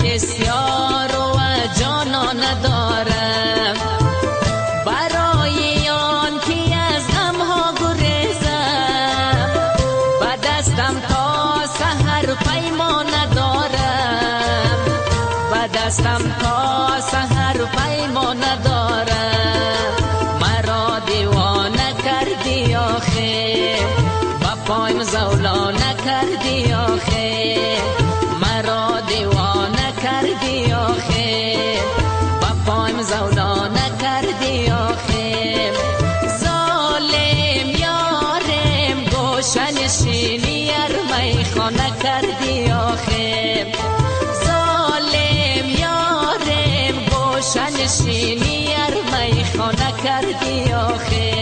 بسیار و جانان دارم، برای آن که از غمها گریزم، به دستم تا سحر پیمان دارم، به دستم تا سحر پیمان دارم. مرا دیوانه کردی آخه، با پایم زولانه کردی آخه، مرا دیوانه کردی آخه، با پایم زولانه کردی آخه. ظالم یارم گوشنشینی میخانه کردی آخه، ظالم یارم گوشنشینی میخانه کردی آخه.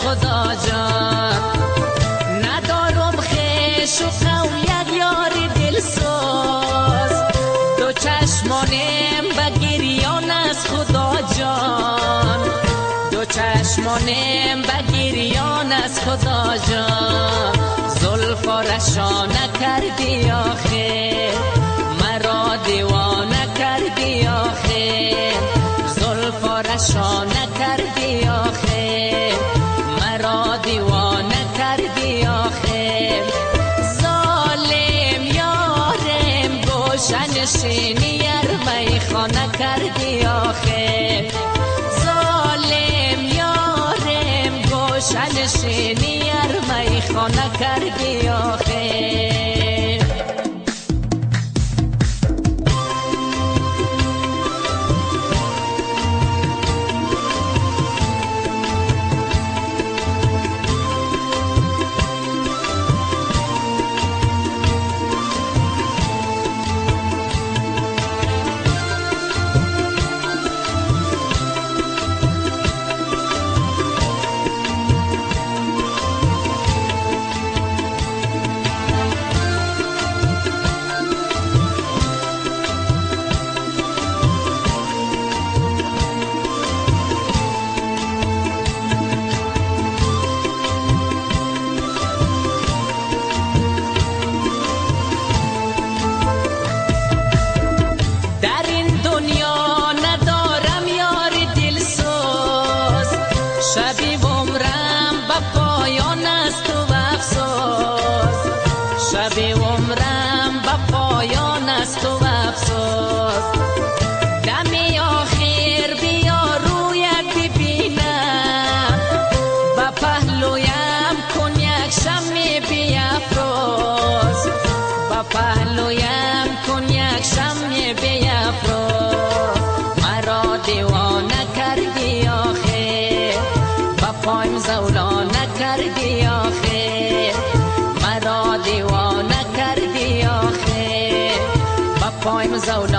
خدا جان ندارم خیش و قوم یک یار دلسوز، دو چشمانم به گریان از خدا جان، دو چشمانم به گریان از خدا جان. زلفا رشانه کردی آخه، مرا دیوانه کردی آخه، زلفا رشانه کردی آخه، مرا دیوانه کردی آخه. ظالم یارم گوشنشینی میخانه کردی آخه، ظالم یارم گوشنشینی میخانه کردی آخه. شبی عمرم به پایان است و افسوس، شبی عمرم به پایان است و افسوس. دمی آخر بیا رویت ببینم، به پهلویم کن یک شمع بیفروز، به پهلویم کن یک شمع بیفروز. مرا دیوانه کردی آخه، پایم زولانه کردی آخه، مرا دیوانه کردی آخه، با پایم زولانه